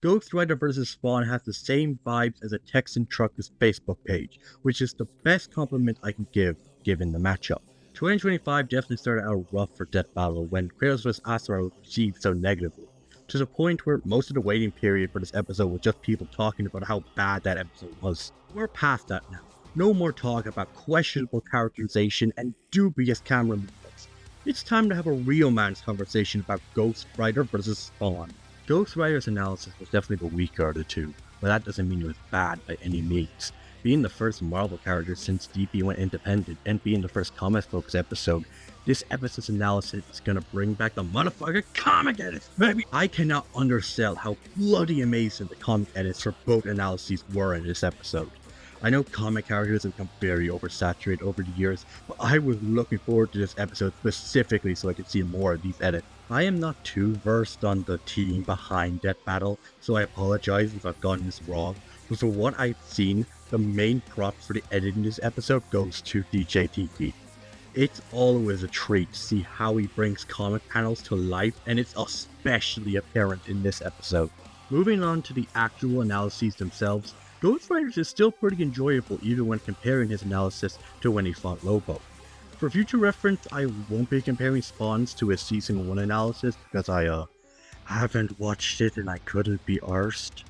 Ghost Rider vs. Spawn has the same vibes as a Texan trucker's Facebook page, which is the best compliment I can give given the matchup. 2025 definitely started out rough for Death Battle when Kratos vs. Asura was received so negatively, to the point where most of the waiting period for this episode was just people talking about how bad that episode was. We're past that now. No more talk about questionable characterization and dubious camera movements. It's time to have a real man's conversation about Ghost Rider vs. Spawn. Ghost Rider's analysis was definitely the weaker of the two, but that doesn't mean it was bad by any means. Being the first Marvel character since DP went independent and being the first comic focus episode, this episode's analysis is gonna bring back the motherfucking comic edits, baby! I cannot undersell how bloody amazing the comic edits for both analyses were in this episode. I know comic characters have become very oversaturated over the years, but I was looking forward to this episode specifically so I could see more of these edits. I am not too versed on the team behind Death Battle, so I apologize if I've gotten this wrong, but for what I've seen, the main prop for the edit in this episode goes to DJ TP. It's always a treat to see how he brings comic panels to life, and it's especially apparent in this episode. Moving on to the actual analyses themselves, Ghost Rider is still pretty enjoyable even when comparing his analysis to when he fought Lobo. For future reference, I won't be comparing Spawns to his Season 1 analysis because I haven't watched it and I couldn't be arsed.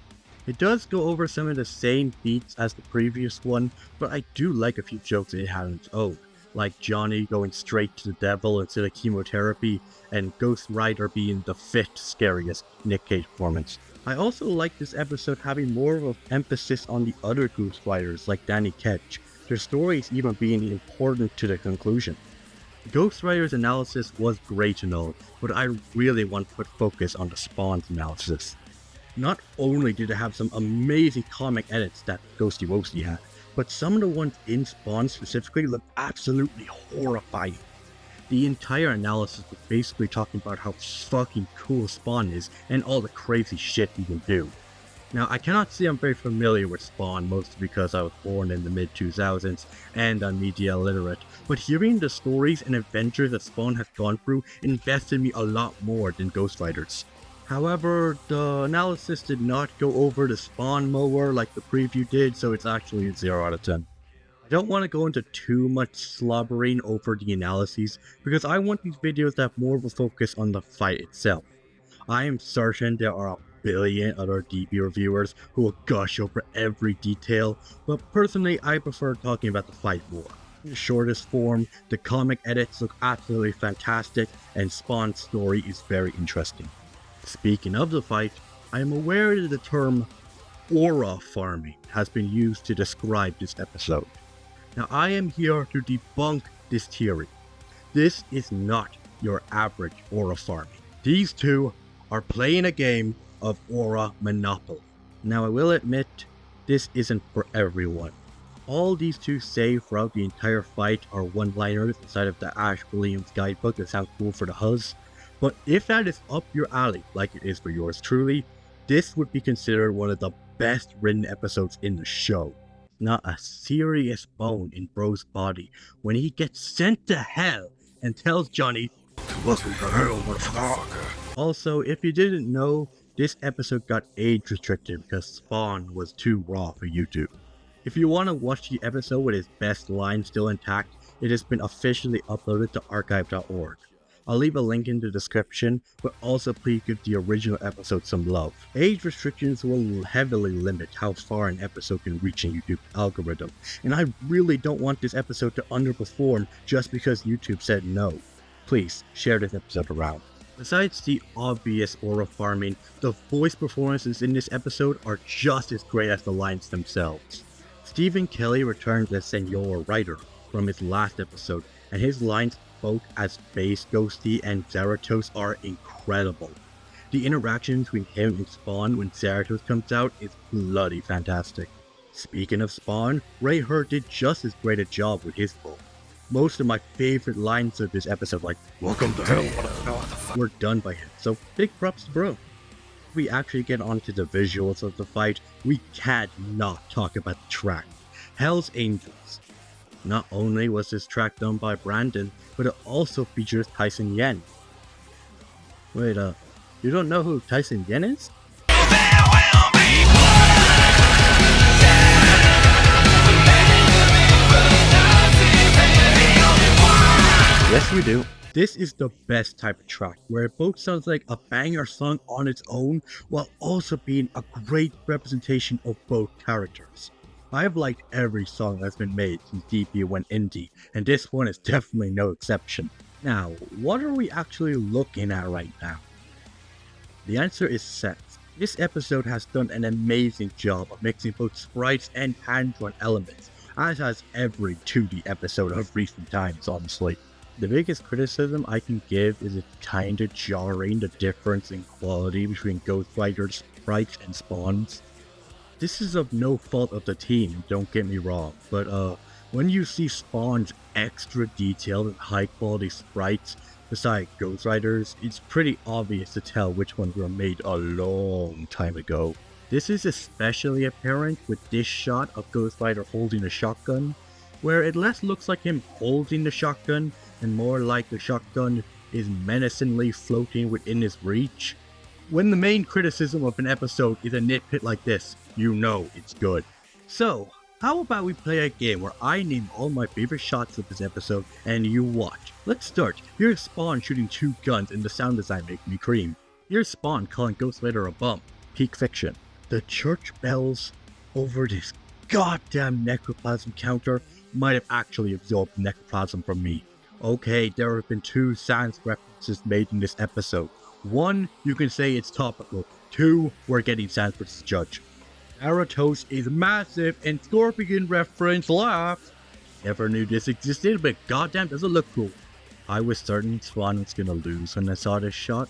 It does go over some of the same beats as the previous one, but I do like a few jokes it had on its own, like Johnny going straight to the devil instead of chemotherapy, and Ghost Rider being the 5th scariest Nick Cage performance. I also like this episode having more of an emphasis on the other Ghost Riders like Danny Ketch, their stories even being important to the conclusion. Ghost Rider's analysis was great and all, but I really want to put focus on the Spawn's analysis. Not only did it have some amazing comic edits that Ghosty Wosty had, but some of the ones in Spawn specifically look absolutely horrifying. The entire analysis was basically talking about how fucking cool Spawn is and all the crazy shit he can do. Now, I cannot say I'm very familiar with Spawn, mostly because I was born in the mid-2000s and I'm media illiterate, but hearing the stories and adventures that Spawn has gone through invested me a lot more than Ghost Rider's. However, the analysis did not go over the Spawn mower like the preview did, so it's actually a 0 out of 10. I don't want to go into too much slobbering over the analyses because I want these videos to have more of a focus on the fight itself. I am certain there are a billion other DB reviewers who will gush over every detail, but personally I prefer talking about the fight more. In the shortest form, the comic edits look absolutely fantastic and Spawn's story is very interesting. Speaking of the fight, I am aware that the term aura farming has been used to describe this episode. Now I am here to debunk this theory. This is not your average aura farming. These two are playing a game of aura monopoly. Now I will admit, this isn't for everyone. All these two say throughout the entire fight are one-liners inside of the Ash Williams guidebook that sound cool for the Huzz. But if that is up your alley, like it is for yours truly, this would be considered one of the best written episodes in the show. Not a serious bone in Bro's body when he gets sent to hell and tells Johnny, "Welcome to hell, motherfucker." Also, if you didn't know, this episode got age restricted because Spawn was too raw for YouTube. If you want to watch the episode with its best line still intact, it has been officially uploaded to archive.org. I'll leave a link in the description, but also please give the original episode some love. Age restrictions will heavily limit how far an episode can reach in YouTube's algorithm, and I really don't want this episode to underperform just because YouTube said no. Please, share this episode around. Besides the obvious aura farming, the voice performances in this episode are just as great as the lines themselves. Stephen Kelly returned as Senor Ryder from his last episode, and his lines both as Space Ghosty and Zarathos are incredible. The interaction between him and Spawn when Zarathos comes out is bloody fantastic. Speaking of Spawn, Ray Hurd did just as great a job with his role. Most of my favorite lines of this episode, like "Welcome to hell," were done by him, so big props to bro. If we actually get onto the visuals of the fight, we can't not talk about the track. Hell's Angels. Not only was this track done by Brandon, but it also features Tyson Yen. Wait, you don't know who Tyson Yen is? Yes, we do. This is the best type of track, where it both sounds like a banger song on its own, while also being a great representation of both characters. I've liked every song that's been made since DP went indie, and this one is definitely no exception. Now, what are we actually looking at right now? The answer is sets. This episode has done an amazing job of mixing both sprites and hand-drawn elements, as has every 2D episode of recent times, honestly. The biggest criticism I can give is it's kinda jarring, the difference in quality between Ghost Rider's sprites and Spawn's. This is of no fault of the team, don't get me wrong, but when you see Spawn's extra detailed and high quality sprites beside Ghost Rider's, it's pretty obvious to tell which ones were made a long time ago. This is especially apparent with this shot of Ghost Rider holding a shotgun, where it less looks like him holding the shotgun and more like the shotgun is menacingly floating within his reach. When the main criticism of an episode is a nitpick like this, you know it's good. So, how about we play a game where I name all my favorite shots of this episode and you watch. Let's start. Here's Spawn shooting 2 guns and the sound design makes me cream. Here's Spawn calling Ghost Rider a bum. Peak fiction. The church bells over this goddamn necroplasm counter might have actually absorbed necroplasm from me. Okay, there have been 2 science references made in this episode. 1, you can say it's topical. 2, we're getting science versus judge. Aratos is massive and Scorpion reference laughs. Never knew this existed, but goddamn does it look cool. I was certain Swan was gonna lose when I saw this shot.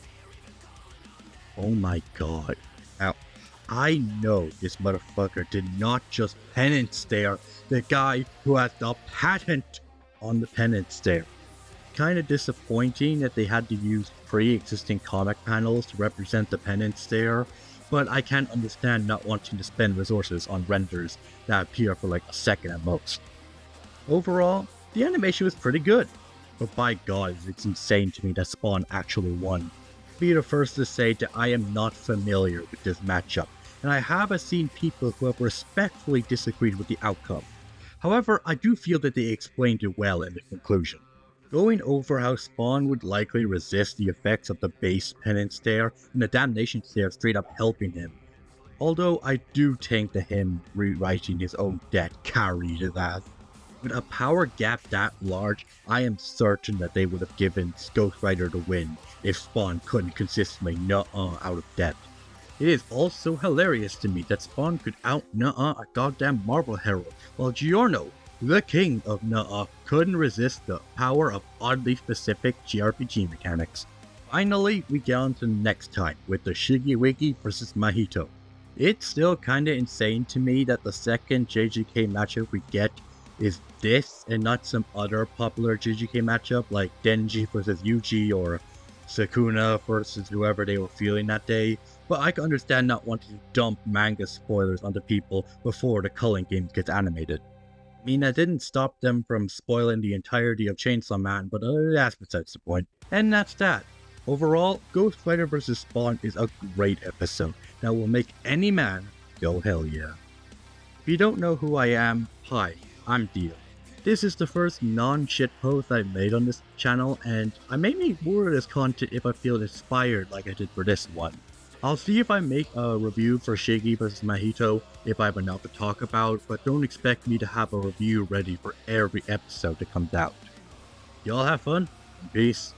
Oh my god. Now, I know this motherfucker did not just penance stare, the guy who has the patent on the penance stare. Kinda disappointing that they had to use pre-existing comic panels to represent the penance stare, but I can understand not wanting to spend resources on renders that appear for like a second at most. Overall, the animation was pretty good, but by god it's insane to me that Spawn actually won. Be the first to say that I am not familiar with this matchup, and I have seen people who have respectfully disagreed with the outcome. However, I do feel that they explained it well in the conclusion. Going over how Spawn would likely resist the effects of the base penance stare and the damnation stare straight up helping him. Although I do think that him rewriting his own deck carried his ass. With a power gap that large, I am certain that they would have given Ghost Rider the win if Spawn couldn't consistently nuh-uh out of depth. It is also hilarious to me that Spawn could out-nuh-uh a goddamn Marvel hero, while Giorno, the king of nuh-uh, couldn't resist the power of oddly specific JRPG mechanics. Finally, we get on to next time with the Shigeaki vs Mahito. It's still kinda insane to me that the second JJK matchup we get is this and not some other popular JJK matchup like Denji vs Yuji or Sukuna versus whoever they were feeling that day, but I can understand not wanting to dump manga spoilers onto people before the Culling game gets animated. I mean, that didn't stop them from spoiling the entirety of Chainsaw Man, but that's besides the point. And that's that. Overall, Ghost Rider vs Spawn is a great episode that will make any man go hell yeah. If you don't know who I am, hi, I'm Dio. This is the first non-shitpost I've made on this channel, and I may make more of this content if I feel inspired like I did for this one. I'll see if I make a review for Shiggy vs Mahito if I have enough to talk about, but don't expect me to have a review ready for every episode that comes out. Y'all have fun, peace.